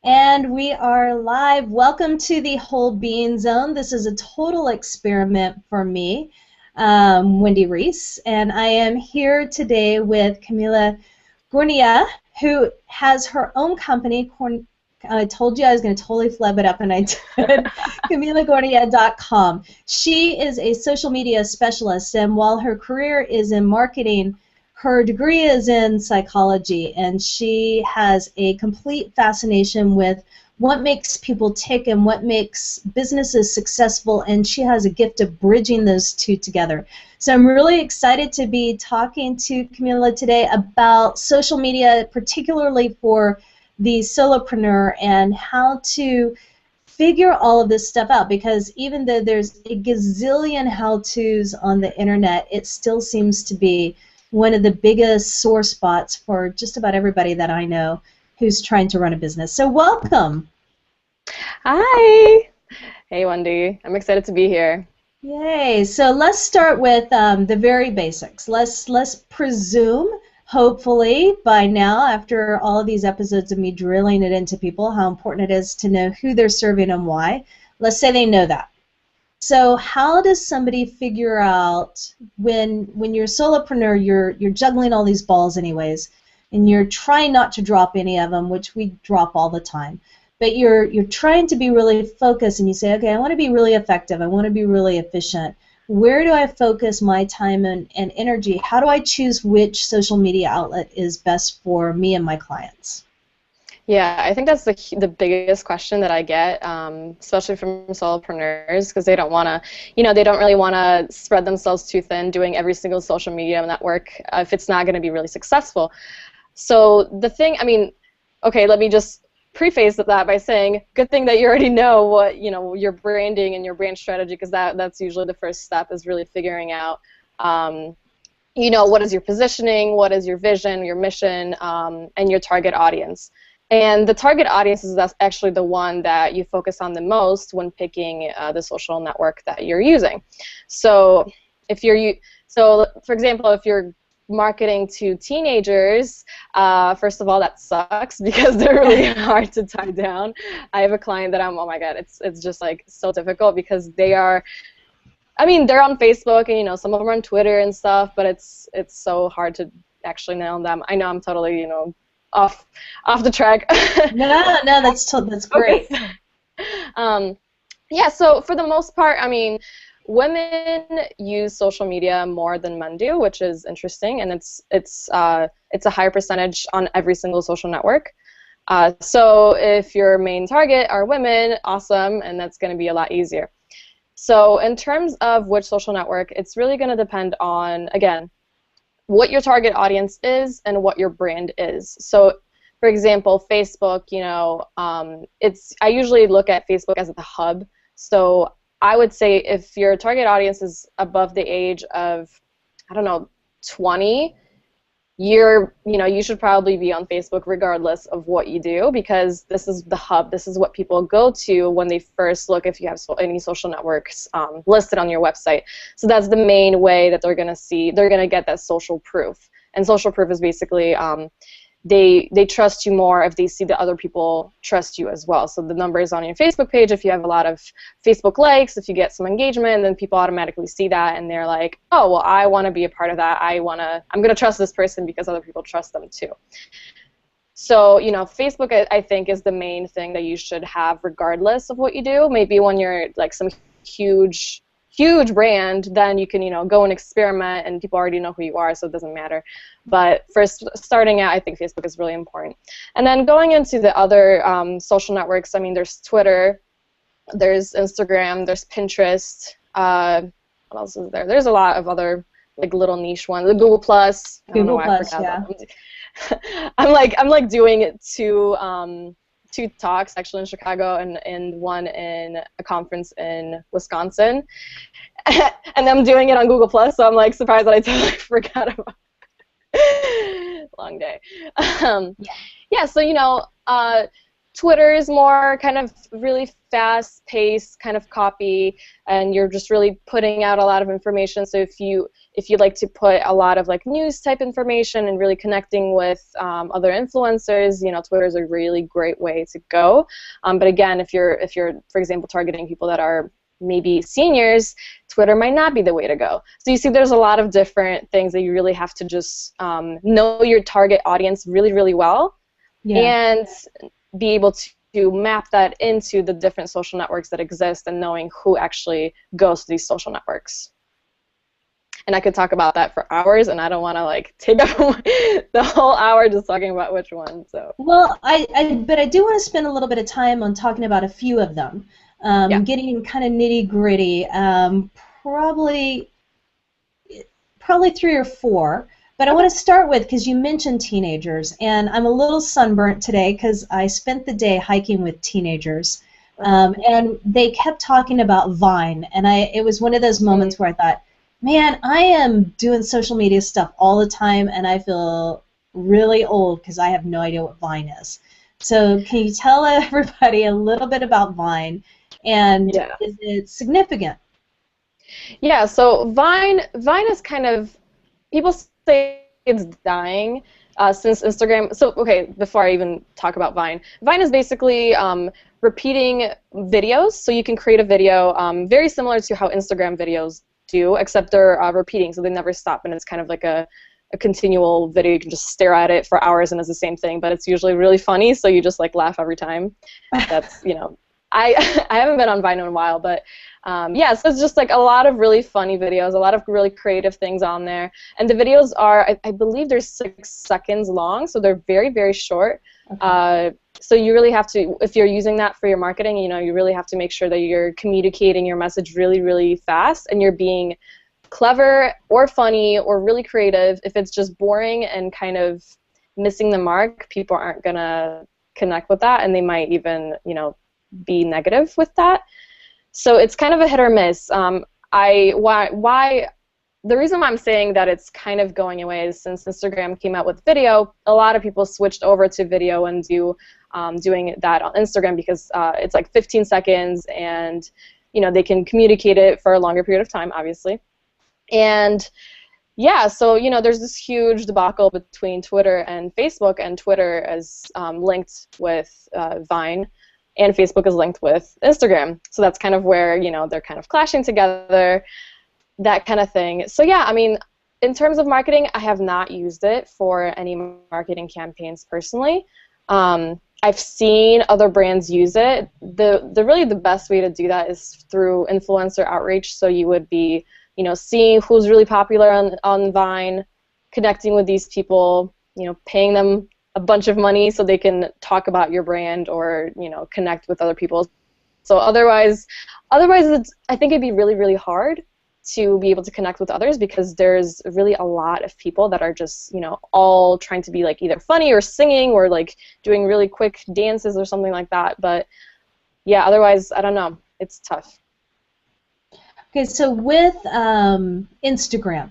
And we are live. Welcome to the Whole Being Zone. This is a total experiment for me, Wendy Reese, and I am here today with Kamila Gornia, who has her own company. I told you I was going to totally flub it up, and I did. CamilaGornia.com. She is a social media specialist, and while her career is in marketing, her degree is in psychology, and she has a complete fascination with what makes people tick and what makes businesses successful, and she has a gift of bridging those two together. So I'm really excited to be talking to Kamila today about social media, particularly for the solopreneur, and how to figure all of this stuff out, because even though there's a gazillion how-tos on the internet, it still seems to be one of the biggest sore spots for just about everybody that I know who's trying to run a business. So welcome. Hi. Hey, Wendy. I'm excited to be here. Yay. So let's start with the very basics. Let's presume, hopefully, by now, after all of these episodes of me drilling it into people, how important it is to know who they're serving and why. Let's say they know that. So how does somebody figure out when you're a solopreneur, you're juggling all these balls anyways, and you're trying not to drop any of them, which we drop all the time, but you're trying to be really focused, and you say, okay, I want to be really effective, I want to be really efficient. Where do I focus my time and energy? How do I choose which social media outlet is best for me and my clients? Yeah, I think that's the biggest question that I get, especially from solopreneurs, because they don't want to, they don't really want to spread themselves too thin doing every single social media network if it's not going to be really successful. So the thing, okay, let me just preface that by saying, good thing that you already know what, your branding and your brand strategy, because that's usually the first step, is really figuring out, what is your positioning, what is your vision, your mission, and your target audience. And the target audience is actually the one that you focus on the most when picking the social network that you're using. So for example, if you're marketing to teenagers, first of all, that sucks because they're really hard to tie down. I have a client that oh my God, it's just like so difficult because they're on Facebook and some of them are on Twitter and stuff, but it's so hard to actually nail them. I know I'm totally off the track. No, that's great. Yeah, so for the most part, women use social media more than men do, which is interesting, and it's a higher percentage on every single social network. So if your main target are women, awesome, and that's going to be a lot easier. So in terms of which social network, it's really going to depend on, again, what your target audience is and what your brand is. So, for example, Facebook, I usually look at Facebook as the hub. So I would say if your target audience is above the age of, 20, you should probably be on Facebook regardless of what you do, because this is the hub. This is what people go to when they first look if you have any social networks listed on your website. So that's the main way that they're going to get that social proof. And social proof is basically they trust you more if they see that other people trust you as well. So the numbers on your Facebook page, if you have a lot of Facebook likes, if you get some engagement, then people automatically see that and they're like, oh, well, I want to be a part of that. I'm going to trust this person because other people trust them too. So, Facebook, I think, is the main thing that you should have regardless of what you do. Maybe when you're like some huge brand, then you can, go and experiment, and people already know who you are, so it doesn't matter. But first, starting out, I think Facebook is really important. And then going into the other social networks, there's Twitter, there's Instagram, there's Pinterest. What else is there? There's a lot of other like little niche ones. The Google Plus. Google Plus, yeah. I'm like doing two talks actually in Chicago and one in a conference in Wisconsin, and I'm doing it on Google Plus. So I'm like surprised that I totally forgot about it. Long day. Yeah. So Twitter is more kind of really fast-paced kind of copy, and you're just really putting out a lot of information. So if you like to put a lot of like news type information and really connecting with other influencers, you know, Twitter is a really great way to go. But again, if you're for example targeting people that are maybe seniors, Twitter might not be the way to go. So you see, there's a lot of different things that you really have to just know your target audience really, really well, and be able to map that into the different social networks that exist and knowing who actually goes to these social networks. And I could talk about that for hours, and I don't want to like take up the whole hour just talking about which one. So. Well, but I do want to spend a little bit of time on talking about a few of them, getting kind of nitty gritty. Probably 3 or 4. But I want to start with, because you mentioned teenagers, and I'm a little sunburnt today because I spent the day hiking with teenagers, and they kept talking about Vine, and it was one of those moments where I thought, man, I am doing social media stuff all the time, and I feel really old because I have no idea what Vine is. So can you tell everybody a little bit about Vine, and is it significant? Yeah, so Vine is kind of, people say it's dying since Instagram. So, okay, before I even talk about Vine is basically repeating videos. So you can create a video very similar to how Instagram videos do, except they're repeating, so they never stop, and it's kind of like a continual video. You can just stare at it for hours and it's the same thing, but it's usually really funny, so you just like laugh every time. That's, you know, I haven't been on Vine in a while, but yeah, so it's just like a lot of really funny videos, a lot of really creative things on there. And the videos are, I believe they're 6 seconds long, so they're very, very short. Okay. So you really have to, if you're using that for your marketing, you know, you really have to make sure that you're communicating your message really, really fast, and you're being clever or funny or really creative. If it's just boring and kind of missing the mark, people aren't going to connect with that, and they might even, you know, be negative with that. So it's kind of a hit or miss. The reason why I'm saying that it's kind of going away is since Instagram came out with video, a lot of people switched over to video and doing that on Instagram because it's like 15 seconds, and you know they can communicate it for a longer period of time, obviously. And yeah, so you know there's this huge debacle between Twitter and Facebook, and Twitter is linked with Vine, and Facebook is linked with Instagram. So that's kind of where, you know, they're kind of clashing together, that kind of thing. So yeah, I mean, in terms of marketing, I have not used it for any marketing campaigns personally. I've seen other brands use it. Really the best way to do that is through influencer outreach. So you would be, you know, seeing who's really popular on Vine, connecting with these people, you know, paying them a bunch of money so they can talk about your brand or, you know, connect with other people. So otherwise I think it'd be really, really hard to be able to connect with others because there's really a lot of people that are just, you know, all trying to be like either funny or singing or like doing really quick dances or something like that. But yeah, otherwise, I don't know. It's tough. Okay, so with Instagram,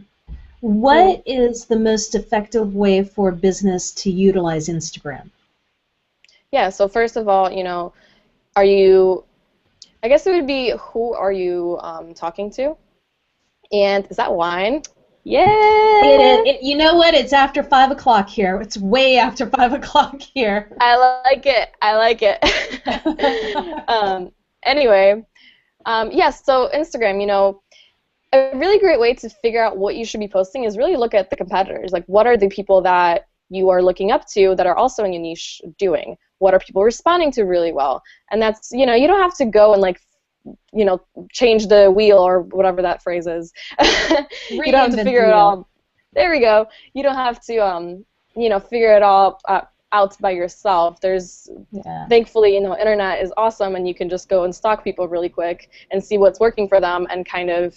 what is the most effective way for business to utilize Instagram? Yeah, so first of all, you know, I guess it would be who are you talking to? And is that wine? Yeah! You know what? It's after 5 o'clock here. It's way after 5 o'clock here. I like it. I like it. Anyway, yeah, so Instagram, you know, a really great way to figure out what you should be posting is really look at the competitors. Like, what are the people that you are looking up to that are also in your niche doing? What are people responding to really well? And that's, you know, you don't have to go and, like, you know, change the wheel or whatever that phrase is. You don't have to figure it all. There we go. You don't have to, you know, figure it all out by yourself. There's, thankfully, you know, internet is awesome, and you can just go and stalk people really quick and see what's working for them and kind of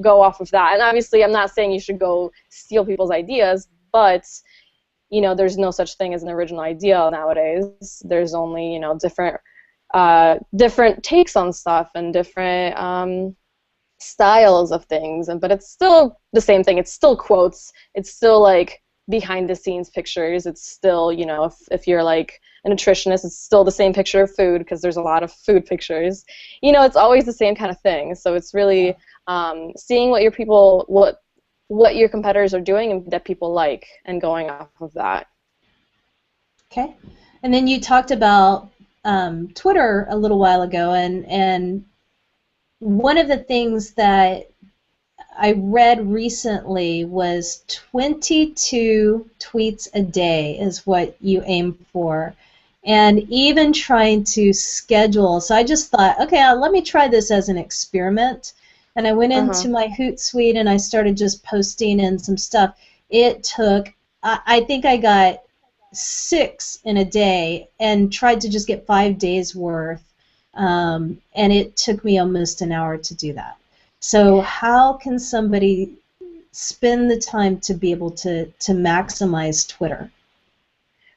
go off of that. And obviously, I'm not saying you should go steal people's ideas, but you know, there's no such thing as an original idea nowadays. There's only, you know, different takes on stuff and different styles of things, but it's still the same thing. It's still quotes. It's still like behind the scenes pictures. It's still, you know, if you're like a nutritionist, it's still the same picture of food because there's a lot of food pictures. You know, it's always the same kind of thing. So it's really seeing what what your competitors are doing and that people like, and going off of that. Okay. And then you talked about Twitter a little while ago, and one of the things that I read recently was 22 tweets a day is what you aim for. And even trying to schedule, so I just thought, okay, let me try this as an experiment. And I went into my Hootsuite and I started just posting in some stuff. It took, I think I got 6 in a day and tried to just get 5 days worth. And it took me almost an hour to do that. So how can somebody spend the time to be able to maximize Twitter?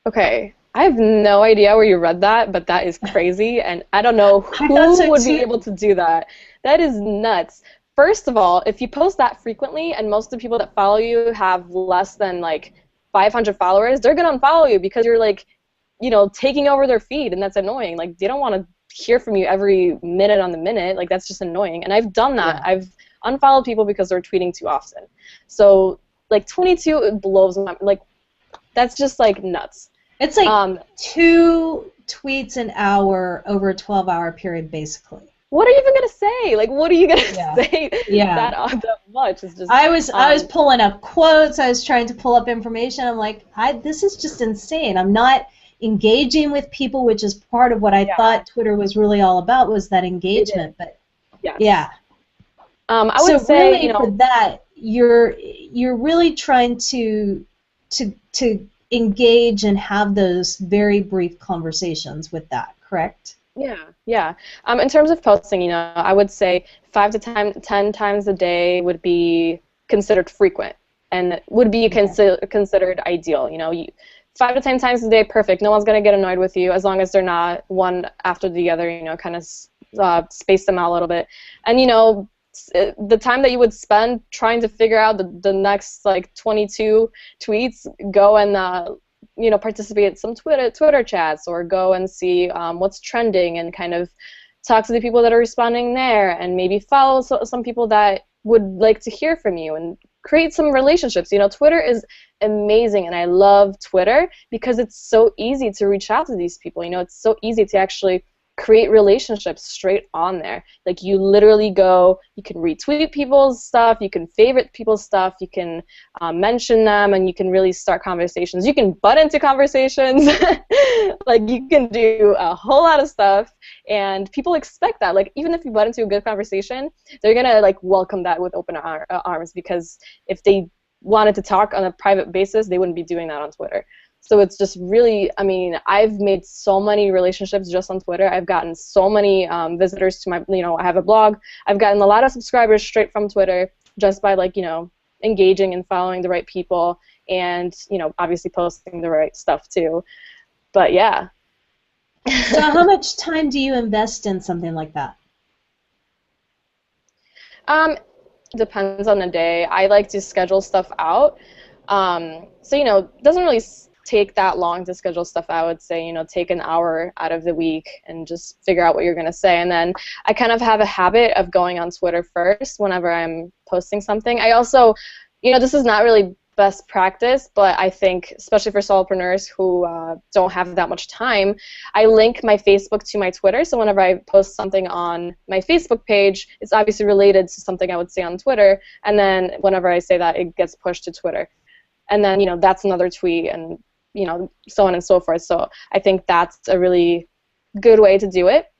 Okay, I have no idea where you read that, but that is crazy, and I don't know who would be able to do that. That is nuts. First of all, if you post that frequently and most of the people that follow you have less than like 500 followers, they're going to unfollow you because you're like, you know, taking over their feed, and that's annoying. Like, they don't want to hear from you every minute on the minute. Like, that's just annoying. And I've done that. Yeah. I've unfollowed people because they're tweeting too often. So, like, 22, it blows my, like, that's just, like, nuts. It's like 2 tweets an hour over a 12-hour period, basically. What are you even gonna say? Like, what are you gonna say? That much? It's just. I was pulling up quotes. I was trying to pull up information. I'm like, this is just insane. I'm not engaging with people, which is part of what I thought Twitter was really all about, was that engagement. But I would say, really, you know, for that, you're really trying to engage and have those very brief conversations with that, correct? Yeah. In terms of posting, you know, I would say 5 to 10 times a day would be considered frequent, and would be considered ideal. You know, 5 to 10 times a day, perfect. No one's gonna get annoyed with you as long as they're not one after the other. You know, kind of space them out a little bit, and you know, the time that you would spend trying to figure out the next like 22 tweets, go and you know, participate in some Twitter chats, or go and see what's trending and kind of talk to the people that are responding there, and maybe follow some people that would like to hear from you and create some relationships. You know, Twitter is amazing, and I love Twitter because it's so easy to reach out to these people. You know, it's so easy to actually create relationships straight on there. Like, you literally go, you can retweet people's stuff, you can favorite people's stuff, you can mention them, and you can really start conversations. You can butt into conversations. Like, you can do a whole lot of stuff, and people expect that. Like, even if you butt into a good conversation, they're gonna like welcome that with open arms, because if they wanted to talk on a private basis, they wouldn't be doing that on Twitter. So it's just really, I mean, I've made so many relationships just on Twitter. I've gotten so many visitors to my, you know, I have a blog. I've gotten a lot of subscribers straight from Twitter just by, like, you know, engaging and following the right people, and, you know, obviously posting the right stuff too. But yeah. So how much time do you invest in something like that? Depends on the day. I like to schedule stuff out. So, you know, it doesn't really take that long to schedule stuff out. I would say, you know, take an hour out of the week and just figure out what you're going to say. And then I kind of have a habit of going on Twitter first whenever I'm posting something. I also, you know, this is not really best practice, but I think, especially for solopreneurs who don't have that much time, I link my Facebook to my Twitter. So whenever I post something on my Facebook page, it's obviously related to something I would say on Twitter. And then whenever I say that, it gets pushed to Twitter. And then, you know, that's another tweet, and, you know, so on and so forth. So I think that's a really good way to do it.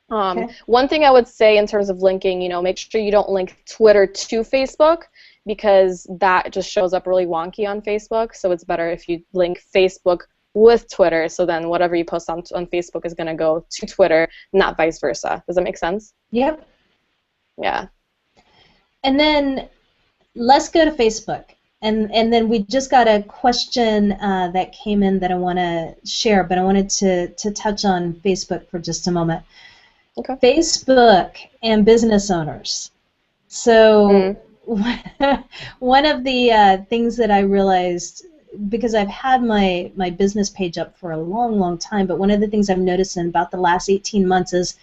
One thing I would say in terms of linking, you know, make sure you don't link Twitter to Facebook, because that just shows up really wonky on Facebook. So it's better if you link Facebook with Twitter, so then whatever you post on Facebook is going to go to Twitter, not vice versa. Does that make sense? Yep. Yeah. And then let's go to Facebook. And then we just got a question that came in that I want to share, but I wanted to touch on Facebook for just a moment. Okay. Facebook and business owners. So one of the things that I realized because I've had my business page up for a long, long time, but one of the things I've noticed in about the last 18 months is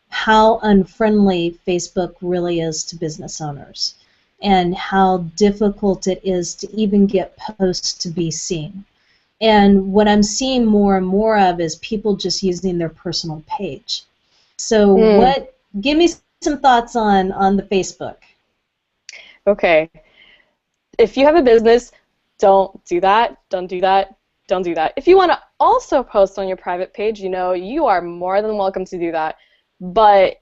how unfriendly Facebook really is to business owners and how difficult it is to even get posts to be seen. And what I'm seeing more and more of is people just using their personal page. So give me some thoughts on the Facebook. Okay. If you have a business, don't do that. Don't do that. Don't do that. If you want to also post on your private page, you are more than welcome to do that. But,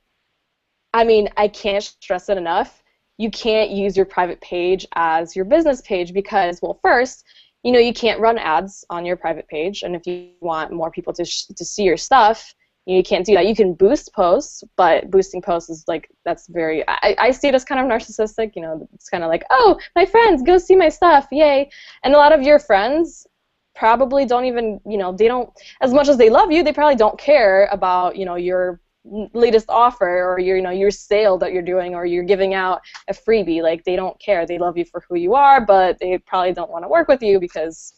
I mean, I can't stress it enough. You can't use your private page as your business page because, well, first, you can't run ads on your private page. And if you want more people to see your stuff, you can't do that. You can boost posts, but boosting posts is that's very, I see it as kind of narcissistic. It's kind of like, oh, my friends, go see my stuff, yay. And a lot of your friends probably don't even, they don't, as much as they love you, they probably don't care about, your latest offer or your sale that you're doing or you're giving out a freebie. Like, they don't care. They love you for who you are, but they probably don't want to work with you because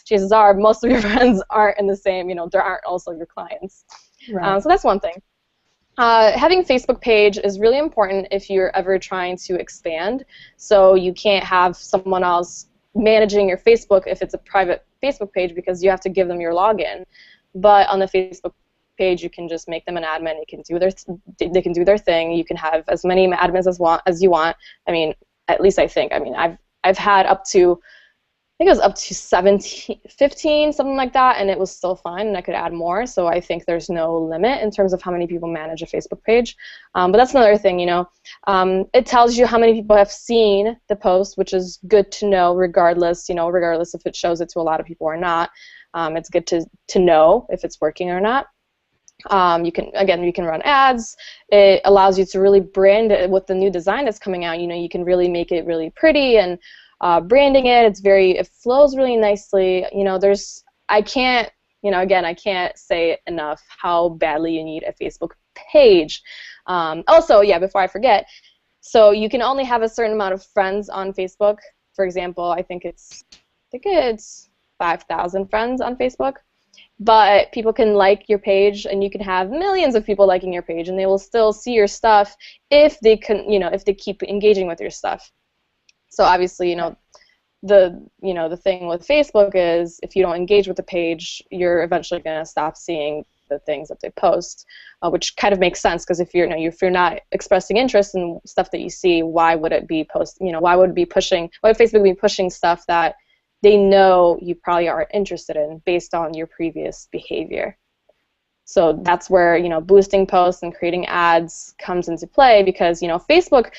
chances are most of your friends aren't in the same, they aren't also your clients. Right. So that's one thing. Having a Facebook page is really important if you're ever trying to expand. So you can't have someone else managing your Facebook if it's a private Facebook page because you have to give them your login. But on the Facebook page, you can just make them an admin. They can do their thing. You can have as many admins as you want. I mean, at least I think. I mean, I've had up to, I think it was up to 17, 15, something like that, and it was still fine, and I could add more. So I think there's no limit in terms of how many people manage a Facebook page. But that's another thing, it tells you how many people have seen the post, which is good to know, regardless if it shows it to a lot of people or not. It's good to know if it's working or not. You can run ads. It allows you to really brand it with the new design that's coming out. You can really make it really pretty and branding it. It flows really nicely. I can't say enough how badly you need a Facebook page. Also, before I forget, so you can only have a certain amount of friends on Facebook. For example, I think it's 5,000 friends on Facebook. But people can like your page, and you can have millions of people liking your page, and they will still see your stuff if they keep engaging with your stuff. So obviously, the thing with Facebook is if you don't engage with the page, you're eventually going to stop seeing the things that they post, which kind of makes sense because if you're not expressing interest in stuff that you see, why would it be why would Facebook be pushing stuff that they know you probably aren't interested in based on your previous behavior? So that's where boosting posts and creating ads comes into play because Facebook,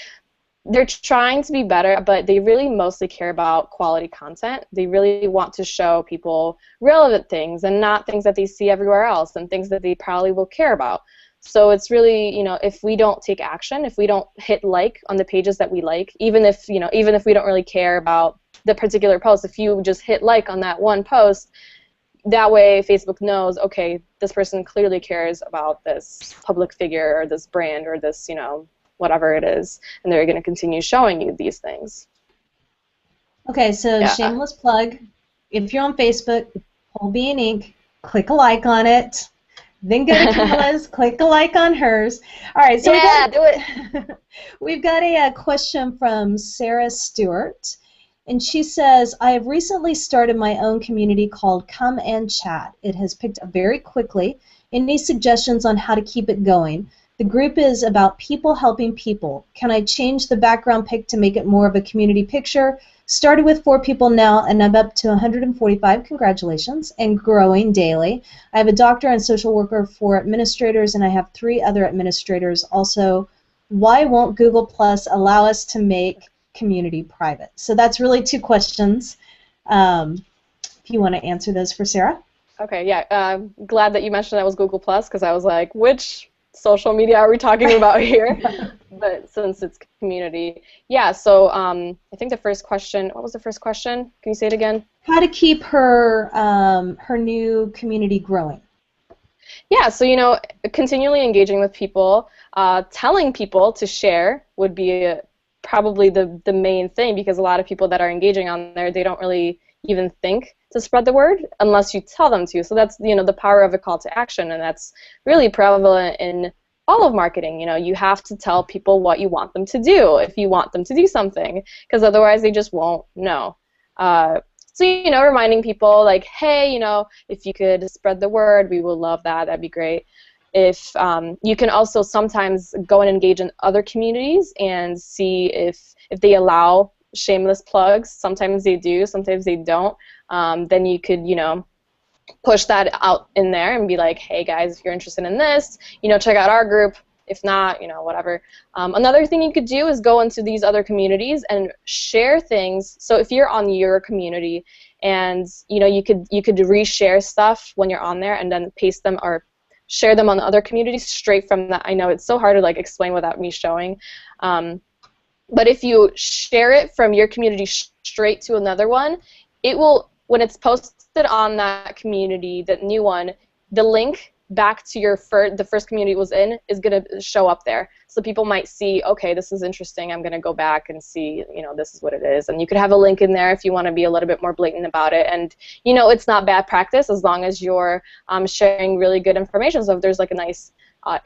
they're trying to be better, but they really mostly care about quality content. They really want to show people relevant things and not things that they see everywhere else and things that they probably will care about. So it's really, if we don't take action, if we don't hit like on the pages that we like, even if we don't really care about the particular post, if you just hit like on that one post, that way Facebook knows, okay, this person clearly cares about this public figure or this brand or this, whatever it is, and they're going to continue showing you these things. Okay, so shameless plug. If you're on Facebook, Whole Being Inc., click a like on it. Then go to Kamila's, click a like on hers. All right, so do it. We've got a question from Sarah Stewart. And she says, I have recently started my own community called Come and Chat. It has picked up very quickly. Any suggestions on how to keep it going? The group is about people helping people. Can I change the background pic to make it more of a community picture? Started with 4 people now, and I'm up to 145. Congratulations, and growing daily. I have a doctor and social worker for administrators, and I have 3 other administrators also. Why won't Google Plus allow us to make community private? So that's really 2 questions. If you want to answer those for Sarah. Okay, yeah. Glad that you mentioned that was Google Plus because I was like, which social media are we talking about here? But since it's community, yeah. So I think the first question. What was the first question? Can you say it again? How to keep her her new community growing? Yeah. So continually engaging with people, telling people to share would be probably the main thing because a lot of people that are engaging on there, they don't really even think to spread the word unless you tell them to. So that's, the power of a call to action, and that's really prevalent in all of marketing. You have to tell people what you want them to do if you want them to do something, because otherwise they just won't know. So, reminding people like, hey, if you could spread the word, we would love that. That'd be great. If you can also sometimes go and engage in other communities and see if they allow shameless plugs. Sometimes they do, sometimes they don't. Then you could, push that out in there and be like, hey guys, if you're interested in this, check out our group. If not, whatever. Another thing you could do is go into these other communities and share things. So if you're on your community and you could reshare stuff when you're on there and then paste them or share them on the other communities straight from that. I know it's so hard to explain without me showing. But if you share it from your community straight to another one, it will, when it's posted on that community, that new one, the link back to the first community it was in is going to show up there. So people might see, okay, this is interesting, I'm going to go back and see, this is what it is. And you could have a link in there if you want to be a little bit more blatant about it. And, it's not bad practice as long as you're sharing really good information. So if there's a nice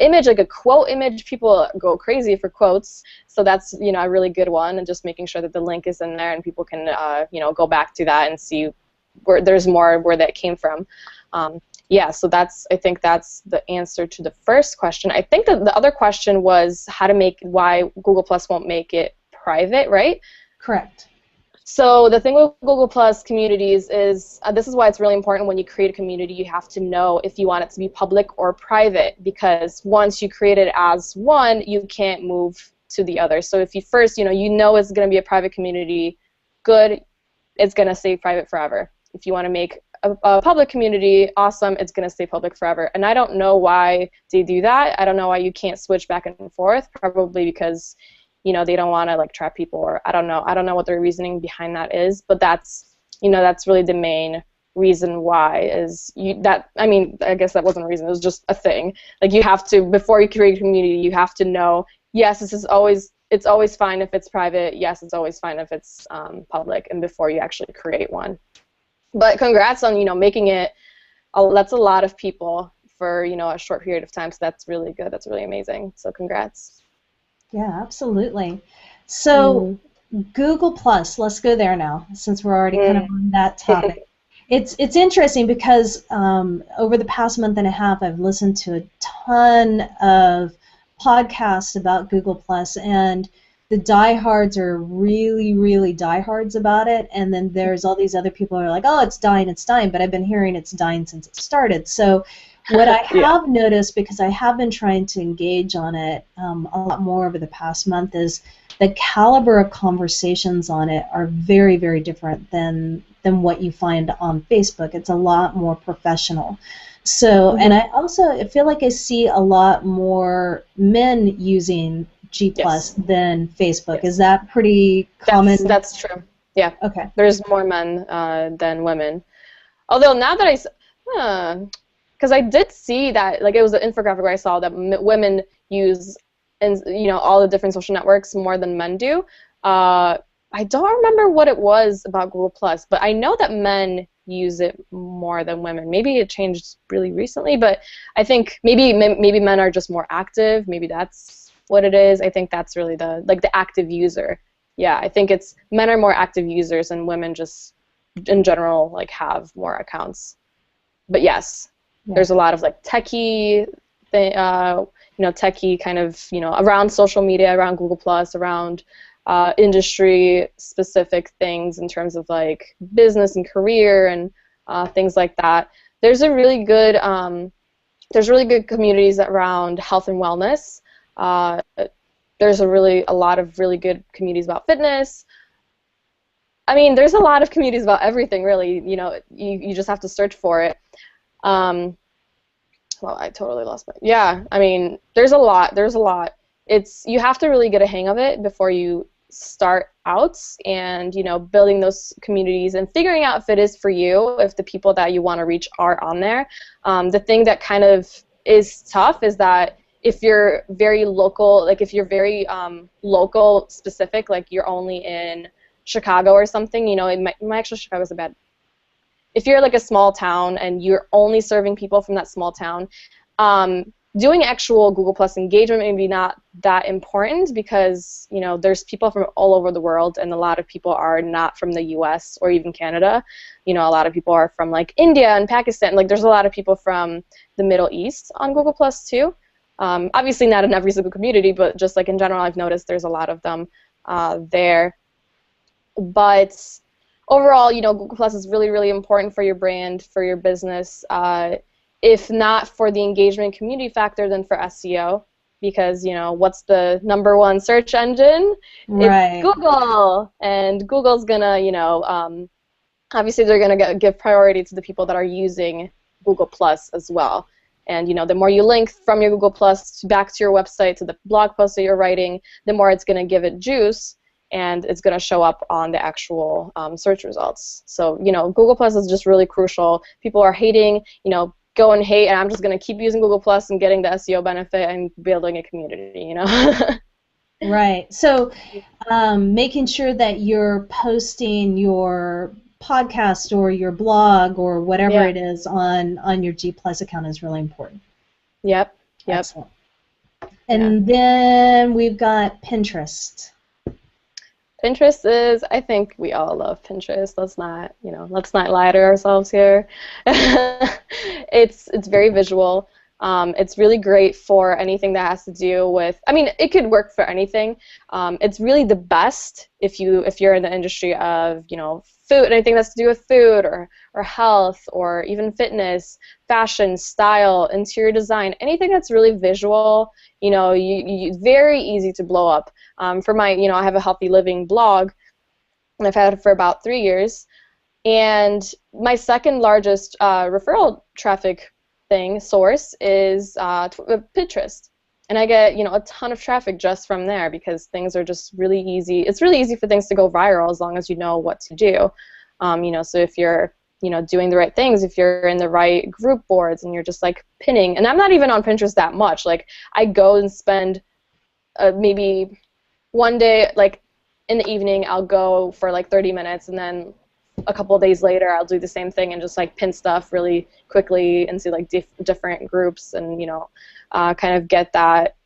image, a quote image, people go crazy for quotes. So that's, a really good one, and just making sure that the link is in there and people can, go back to that and see where there's more where that came from. Yeah, so I think that's the answer to the first question. I think that the other question was why Google Plus won't make it private, right? Correct. So the thing with Google Plus communities is, this is why it's really important when you create a community, you have to know if you want it to be public or private, because once you create it as one, you can't move to the other. So if you first, it's going to be a private community, good, it's going to stay private forever. If you want to make a public community, awesome, it's going to stay public forever. And I don't know why they do that. I don't know why you can't switch back and forth, probably because they don't want to trap people, or I don't know what their reasoning behind that is, but that's that's really the main reason why I guess that wasn't a reason, it was just a thing. You have to, before you create a community, you have to know, yes, it's always fine if it's private, yes, it's always fine if it's public, and before you actually create one. But congrats on making it. That's a lot of people for a short period of time, so that's really good. That's really amazing. So congrats. Yeah, absolutely. So Google Plus, let's go there now, since we're already kind of on that topic. It's interesting because over the past month and a half, I've listened to a ton of podcasts about Google Plus, and the diehards are really, really diehards about it, and then there's all these other people who are like, oh, it's dying, but I've been hearing it's dying since it started. So what I have noticed, because I have been trying to engage on it a lot more over the past month, is the caliber of conversations on it are very, very different than what you find on Facebook. It's a lot more professional. So, and I also feel like I see a lot more men using G Plus than Facebook. Is that pretty common? That's true. Yeah. Okay. There's more men than women. Although now that because I did see that, it was an infographic where I saw that women use, all the different social networks more than men do. I don't remember what it was about Google Plus, but I know that men use it more than women. Maybe it changed really recently, but I think maybe men are just more active. Maybe that's what it is. I think that's really the active user. Yeah, I think it's men are more active users, and women just in general have more accounts. But yes, there's a lot of techie techie kind of around social media, around Google Plus, around industry specific things in terms of business and career and things like that. There's really good communities around health and wellness. There's a lot of really good communities about fitness. I mean, there's a lot of communities about everything, really. You just have to search for it. Well, I totally lost my... Yeah, I mean, there's a lot. You have to really get a hang of it before you start out, and building those communities and figuring out if it is for you, if the people that you want to reach are on there. The thing that kind of is tough is that if you're very local, if you're very local specific, you're only in Chicago or something, you know, actually Chicago's a bad. If you're like a small town and you're only serving people from that small town, doing actual Google Plus engagement may be not that important because, you know, there's people from all over the world, and a lot of people are not from the US or even Canada. You know, a lot of people are from like India and Pakistan. Like, there's a lot of people from the Middle East on Google Plus too. Obviously not in every single community, but just like in general, I've noticed there's a lot of them there. But overall, you know, Google Plus is really, really important for your brand, for your business. If not for the engagement community factor, then for SEO, because, you know, what's the #1 search engine? Right. It's Google, and Google's gonna, you know, obviously they're gonna give priority to the people that are using Google Plus as well. And, you know, the more you link from your Google Plus back to your website, to the blog post that you're writing, the more it's gonna give it juice, and it's going to show up on the actual search results. So, you know, Google Plus is just really crucial. People are hating, you know, go and hate, and I'm just going to keep using Google Plus and getting the SEO benefit and building a community, you know. Right. So making sure that you're posting your podcast or your blog or whatever it is on your G Plus account is really important. Yep. Excellent. And then we've got Pinterest. Pinterest is, I think we all love Pinterest. Let's not lie to ourselves here. It's very visual. It's really great for anything that has to do with, I mean, it could work for anything. It's really the best if you're in the industry of, you know, food, anything that's to do with food or health or even fitness, fashion, style, interior design, anything that's really visual. You know, you very easy to blow up. For my, you know, I have a healthy living blog, and I've had it for about 3 years. And my second largest referral traffic source is Pinterest. And I get, you know, a ton of traffic just from there because things are just really easy. It's really easy for things to go viral as long as you know what to do. You know, so if you're, you know, doing the right things, if you're in the right group boards and you're just like pinning, and I'm not even on Pinterest that much. Like, I go and spend maybe one day, like in the evening, I'll go for like 30 minutes, and then a couple of days later, I'll do the same thing and just like pin stuff really quickly into like different groups, and, you know, kind of get that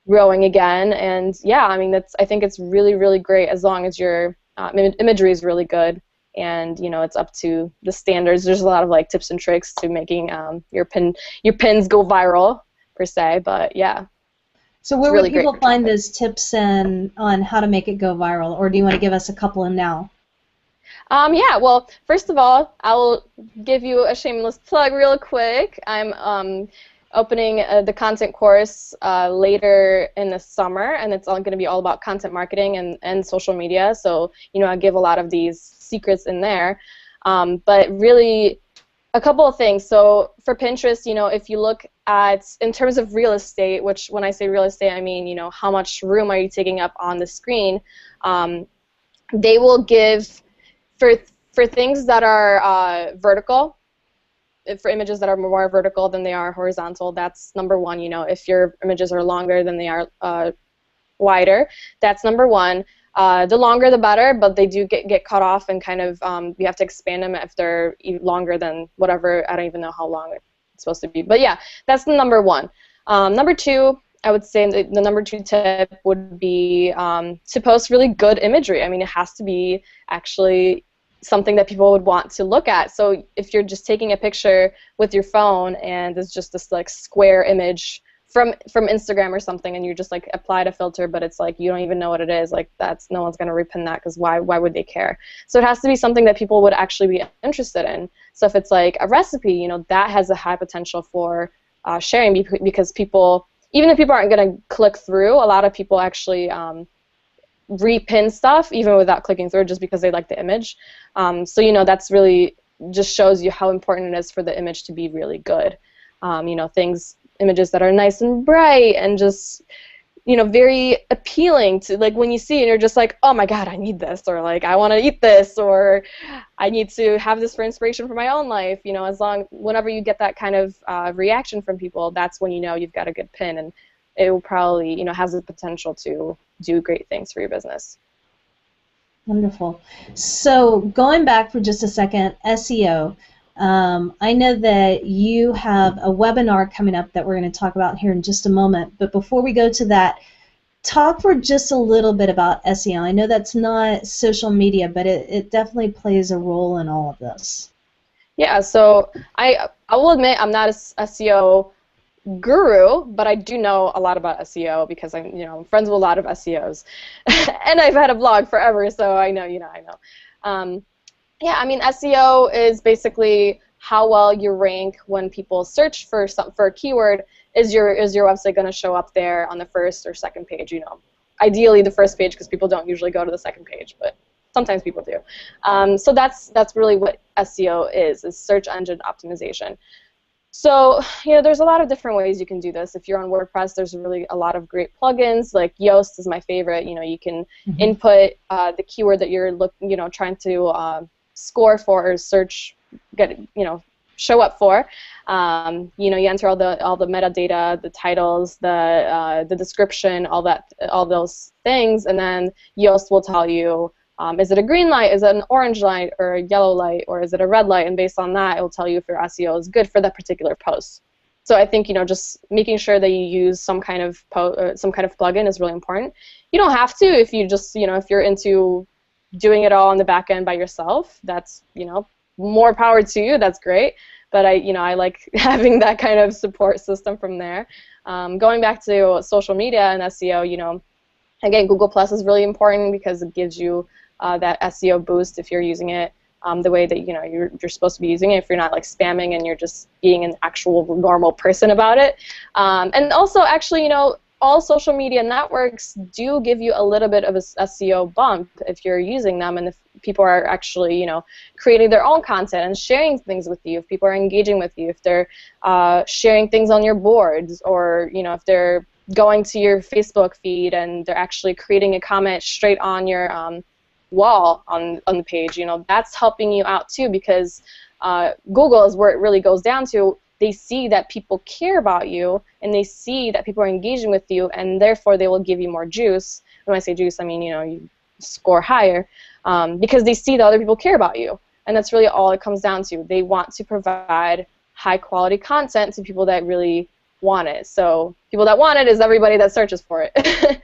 growing again. And yeah, I mean, I think it's really, really great as long as your imagery is really good, and, you know, it's up to the standards. There's a lot of like tips and tricks to making your pins go viral per se, but yeah. So where would people find those tips on how to make it go viral, or do you want to give us a couple of now? Yeah, well, first of all, I will give you a shameless plug real quick. I'm opening the content course later in the summer, and it's all going to be all about content marketing and social media. So, you know, I give a lot of these secrets in there. But really, a couple of things. So for Pinterest, you know, if you look at, in terms of real estate, which when I say real estate, I mean, you know, how much room are you taking up on the screen, they will give, for things that are vertical, for images that are more vertical than they are horizontal, that's #1. You know, if your images are longer than they are wider, that's #1. The longer the better, but they do get cut off, and kind of you have to expand them if they're longer than whatever. I don't even know how long it's supposed to be. But yeah, that's the #1. #2, I would say the #2 tip would be to post really good imagery. I mean, it has to be actually something that people would want to look at. So if you're just taking a picture with your phone and it's just this like square image from Instagram or something, and you just like applied a filter, but it's like you don't even know what it is, like that's, no one's going to repin that, because why would they care? So it has to be something that people would actually be interested in. So if it's like a recipe, you know, that has a high potential for sharing, because people, even if people aren't going to click through, a lot of people actually repin stuff even without clicking through, just because they like the image. So, you know, that's really just shows you how important it is for the image to be really good. You know, images that are nice and bright and just, you know, very appealing to, like, when you see it, you're just like, oh my god, I need this, or like, I want to eat this, or I need to have this for inspiration for my own life. You know, whenever you get that kind of reaction from people, that's when you know you've got a good pin, and it will probably, you know, has the potential to do great things for your business. Wonderful. So going back for just a second, SEO. I know that you have a webinar coming up that we're going to talk about here in just a moment. But before we go to that, talk for just a little bit about SEO. I know that's not social media, but it definitely plays a role in all of this. Yeah, so I will admit I'm not a SEO guru, but I do know a lot about SEO because I'm friends with a lot of SEOs, and I've had a blog forever, so I know I know. Yeah, I mean SEO is basically how well you rank when people search for a keyword. Is your website going to show up there on the first or second page? Ideally the first page because people don't usually go to the second page, but sometimes people do. So that's really what SEO is search engine optimization. So, there's a lot of different ways you can do this. If you're on WordPress, there's really a lot of great plugins. Like Yoast is my favorite. You can input the keyword that you're trying to score for or search, show up for. You enter all the metadata, the titles, the description, all those things, and then Yoast will tell you. Is it a green light, is it an orange light, or a yellow light, or is it a red light? And based on that, it will tell you if your SEO is good for that particular post. So I think just making sure that you use some kind of plugin is really important. You don't have to if you just if you're into doing it all on the back end by yourself. That's more power to you. That's great. But I like having that kind of support system from there. Going back to social media and SEO, again, Google Plus is really important because it gives you that SEO boost if you're using it the way that you're supposed to be using it. If you're not like spamming and you're just being an actual normal person about it. And also, actually, all social media networks do give you a little bit of a SEO bump if you're using them, and if people are actually creating their own content and sharing things with you. If people are engaging with you, if they're sharing things on your boards, or if they're going to your Facebook feed and they're actually creating a comment straight on your wall on the page, that's helping you out too, because Google is where it really goes down to. They see that people care about you, and they see that people are engaging with you, and therefore they will give you more juice. When I say juice, I mean you score higher, because they see that other people care about you, and that's really all it comes down to. They want to provide high quality content to people that really want it. So people that want it is everybody that searches for it.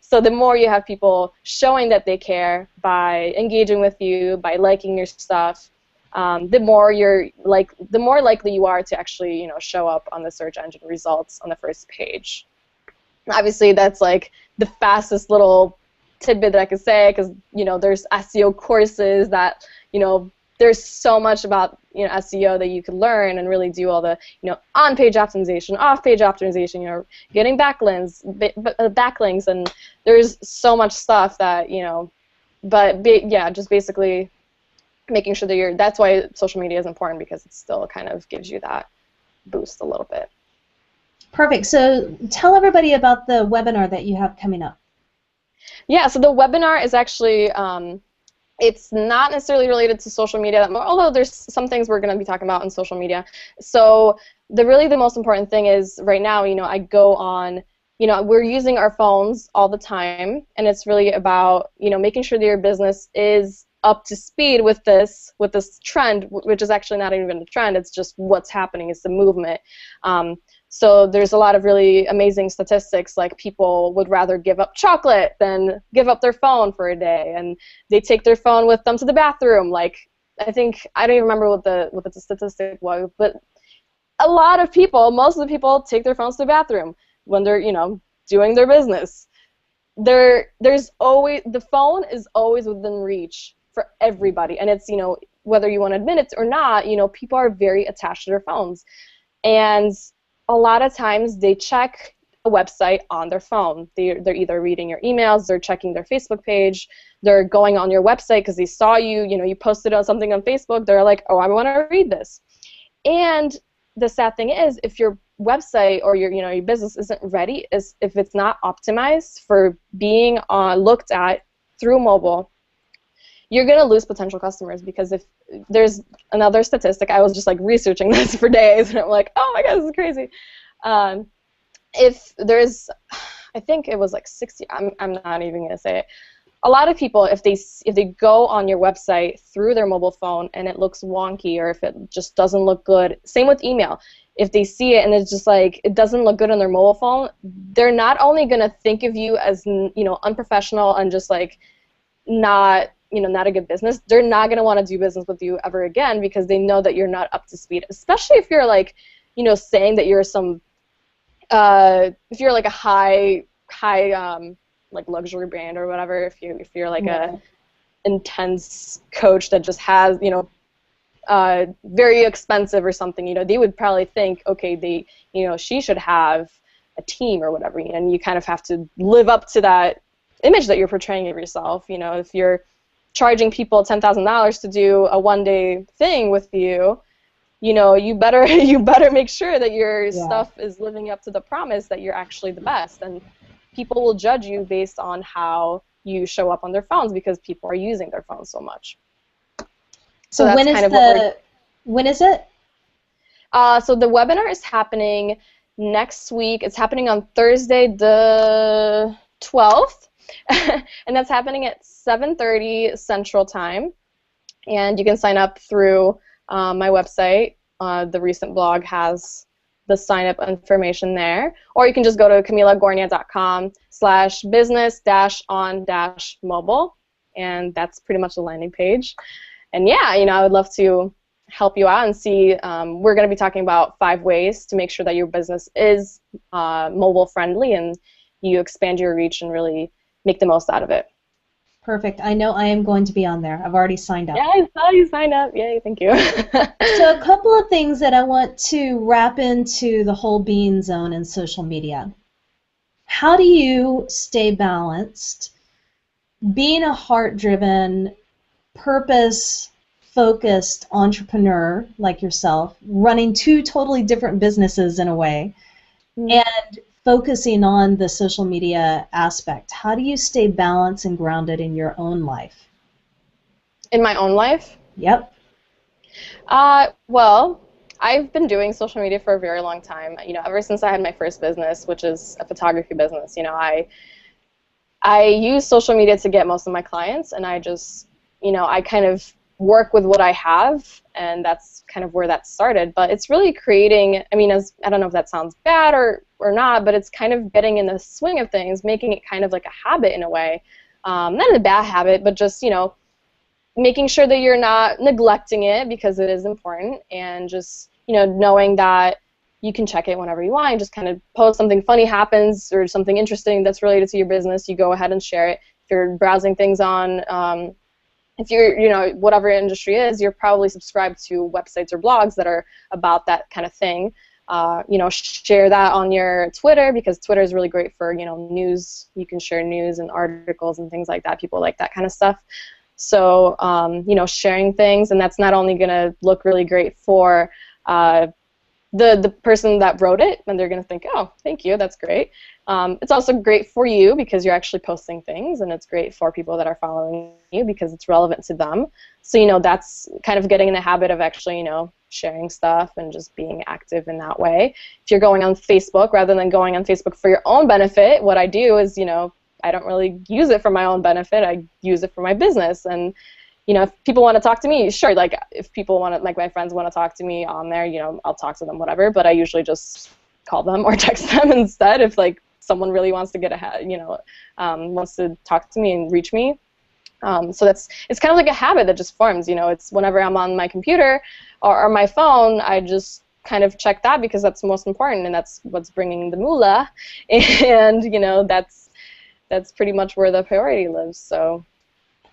So the more you have people showing that they care by engaging with you, by liking your stuff, the more likely you are to actually show up on the search engine results on the first page. Obviously, that's like the fastest little tidbit that I could say, because there's SEO courses that there's so much about SEO that you could learn and really do all the on-page optimization, off-page optimization, getting backlinks, and there's so much stuff that yeah, just basically making sure that that's why social media is important, because it still kind of gives you that boost a little bit. Perfect. So tell everybody about the webinar that you have coming up. Yeah, so the webinar is actually it's not necessarily related to social media, although there's some things we're going to be talking about in social media. So the most important thing is right now, I go on, we're using our phones all the time, and it's really about, making sure that your business is up to speed with this trend, which is actually not even a trend. It's just what's happening. It's the movement. So there's a lot of really amazing statistics, like people would rather give up chocolate than give up their phone for a day, and they take their phone with them to the bathroom. Like, I don't even remember what the statistic was, but a lot of people, most of the people, take their phones to the bathroom when they're doing their business. There's always, the phone is always within reach for everybody, and it's whether you want to admit it or not, people are very attached to their phones, and a lot of times they check a website on their phone. They're either reading your emails, they're checking their Facebook page, they're going on your website because they saw you posted on something on Facebook. They're like, oh, I want to read this. And the sad thing is, if your website or your business isn't ready, if it's not optimized for being looked at through mobile, you're going to lose potential customers, because if there's another statistic, I was just like researching this for days, and I'm like, oh my god, this is crazy. If there's, I think it was like 60, I'm not even going to say it, a lot of people, if they go on your website through their mobile phone and it looks wonky, or if it just doesn't look good, same with email. If they see it and it's just like it doesn't look good on their mobile phone, they're not only gonna think of you as unprofessional and just like not not a good business. They're not gonna want to do business with you ever again because they know that you're not up to speed. Especially if you're like saying that you're some if you're like a high like luxury brand or whatever. If you're like a intense coach that just has very expensive or something, they would probably think, okay, she should have a team or whatever, and you kind of have to live up to that image that you're portraying of yourself. If you're charging people $10,000 to do a one-day thing with you, you better make sure that your stuff is living up to the promise that you're actually the best, and people will judge you based on how you show up on their phones because people are using their phones so much. So when is it? So the webinar is happening next week. It's happening on Thursday the 12th, and that's happening at 7:30 Central Time. And you can sign up through my website. The recent blog has the sign-up information there, or you can just go to camilagornia.com/business-on-mobile, and that's pretty much the landing page. And yeah, I would love to help you out and see. We're going to be talking about 5 ways to make sure that your business is mobile friendly and you expand your reach and really make the most out of it. Perfect. I know I am going to be on there. I've already signed up. Yeah, I saw you sign up. Yay, thank you. So a couple of things that I want to wrap into the whole being zone in social media. How do you stay balanced being a heart-driven, purpose-focused entrepreneur like yourself, running 2 totally different businesses in a way, and focusing on the social media aspect? How do you stay balanced and grounded in your own life? In my own life? Yep. Well, I've been doing social media for a very long time. Ever since I had my first business, which is a photography business. I use social media to get most of my clients, and I just, I kind of work with what I have, and that's kind of where that started. But it's really creating, I don't know if that sounds bad or not, but it's kind of getting in the swing of things, making it kind of like a habit in a way. Not a bad habit, but just, making sure that you're not neglecting it because it is important, and just, knowing that you can check it whenever you want. You just kind of post something funny happens or something interesting that's related to your business, you go ahead and share it. If you're browsing things on, if you're, whatever industry is, you're probably subscribed to websites or blogs that are about that kind of thing. Share that on your Twitter, because Twitter is really great for, news. You can share news and articles and things like that. People like that kind of stuff. So, sharing things, and that's not only going to look really great for the person that wrote it, and they're going to think, oh, thank you, that's great. It's also great for you because you're actually posting things, and it's great for people that are following you because it's relevant to them. So, that's kind of getting in the habit of actually, sharing stuff and just being active in that way. If you're going on Facebook, rather than going on Facebook for your own benefit, what I do is, I don't really use it for my own benefit. I use it for my business. And, if people want to talk to me, sure, like if people want to, like my friends want to talk to me on there, I'll talk to them, whatever, but I usually just call them or text them instead if like someone really wants to get ahead, wants to talk to me and reach me. So it's kind of like a habit that just forms, it's whenever I'm on my computer or my phone, I just kind of check that because that's most important and that's what's bringing the moolah, and, that's pretty much where the priority lives. So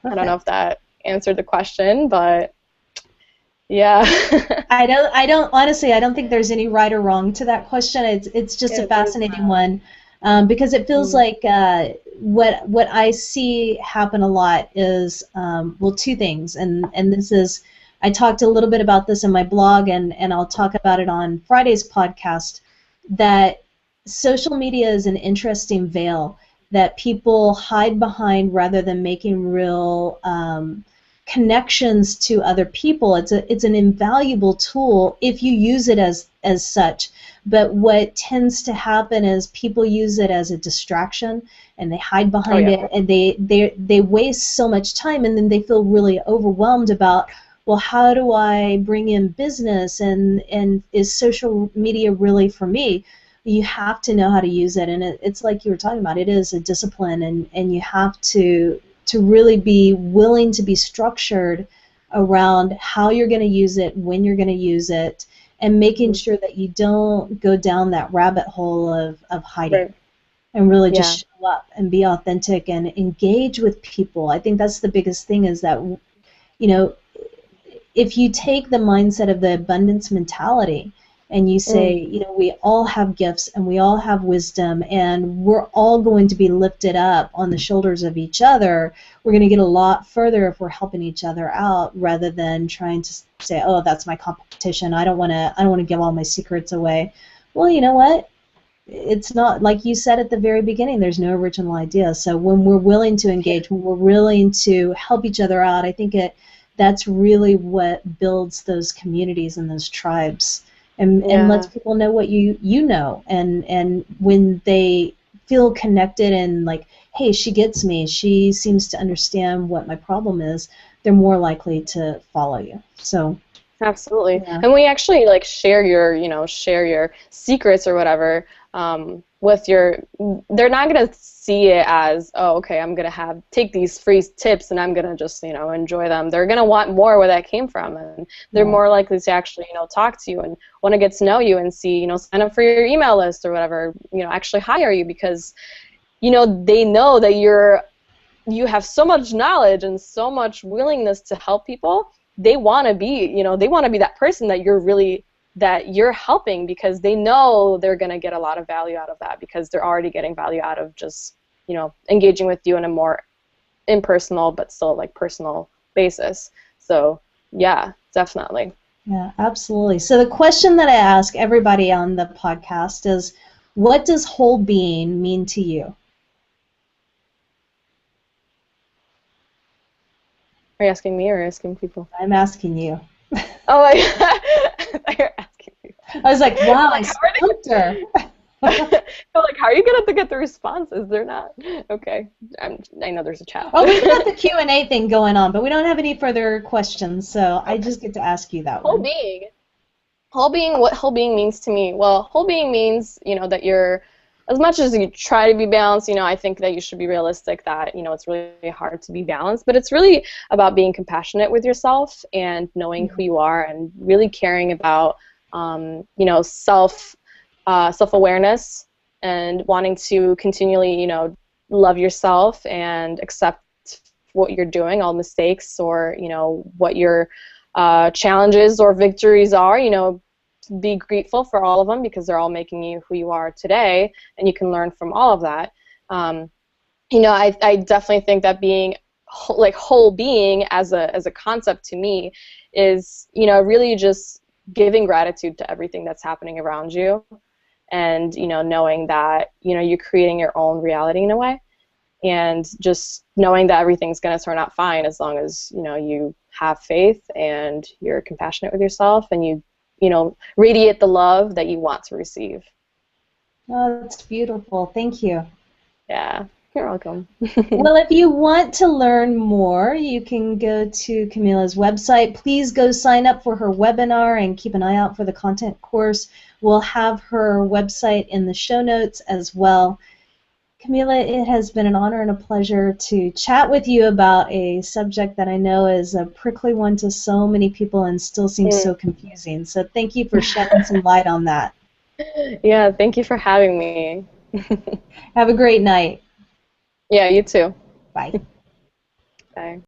perfect. I don't know if that answered the question, but yeah. I don't honestly, I don't think there's any right or wrong to that question. It's just a fascinating one, because it feels like what I see happen a lot is, well, 2 things, and this is, I talked a little bit about this in my blog, and I'll talk about it on Friday's podcast, that social media is an interesting veil that people hide behind rather than making real connections to other people. It's an invaluable tool if you use it as such. But what tends to happen is people use it as a distraction, and they hide Oh behind yeah. it, and they waste so much time, and then they feel really overwhelmed about, well, how do I bring in business, and is social media really for me? You have to know how to use it, and it's like you were talking about. It is a discipline, and you have to really be willing to be structured around how you're going to use it, when you're going to use it, and making sure that you don't go down that rabbit hole of hiding, Right. and really Yeah. just show up and be authentic and engage with people. I think that's the biggest thing, is that, you know, if you take the mindset of the abundance mentality and you say, Mm. you know, we all have gifts and we all have wisdom and we're all going to be lifted up on the shoulders of each other, we're going to get a lot further if we're helping each other out, rather than trying to say, oh, that's my competition. I don't want to give all my secrets away. Well, you know what? It's not, like you said at the very beginning, there's no original idea. So when we're willing to engage, when we're willing to help each other out, I think that's really what builds those communities and those tribes, and lets Yeah. people know what you know, and when they feel connected and like, hey, she gets me, she seems to understand what my problem is, they're more likely to follow you. So Absolutely. yeah. And we actually like share your, share your secrets or whatever with your, they're not going to see it as, oh, okay, I'm going to take these free tips and I'm going to just, enjoy them. They're going to want more where that came from, and they're Right. more likely to actually, talk to you and want to get to know you and see, sign up for your email list or whatever, actually hire you, because, they know that you have so much knowledge and so much willingness to help people. They want to be, they want to be that person that you're helping, because they know they're going to get a lot of value out of that, because they're already getting value out of just, engaging with you in a more impersonal but still like personal basis. So yeah, definitely. Yeah, absolutely. So the question that I ask everybody on the podcast is, what does whole being mean to you? Are you asking me or asking people? I'm asking you. Oh, you're asking me. I was like, wow, I Like, how are they stumped her. So, like, how are you gonna get the responses? They're not. Okay. I know there's a chat. Oh, we've got the Q&A thing going on, but we don't have any further questions, so I Okay. just get to ask you that Whole one. being. What whole being means to me? Well, whole being means, that you're, as much as you try to be balanced, I think that you should be realistic that, it's really hard to be balanced, but it's really about being compassionate with yourself and knowing who you are and really caring about, self-awareness, and wanting to continually, love yourself and accept what you're doing, all mistakes, or, what your challenges or victories are, be grateful for all of them, because they're all making you who you are today, and you can learn from all of that. I definitely think that being whole being as a concept to me is, really just giving gratitude to everything that's happening around you, and, knowing that, you're creating your own reality in a way, and just knowing that everything's going to turn out fine, as long as, you have faith and you're compassionate with yourself, and you radiate the love that you want to receive. Oh, that's beautiful. Thank you. Yeah, you're welcome. Well, if you want to learn more, you can go to Kamila's website. Please go sign up for her webinar and keep an eye out for the content course. We'll have her website in the show notes as well. Kamila, it has been an honor and a pleasure to chat with you about a subject that I know is a prickly one to so many people and still seems so confusing. So thank you for shedding some light on that. Yeah, thank you for having me. Have a great night. Yeah, you too. Bye. Bye.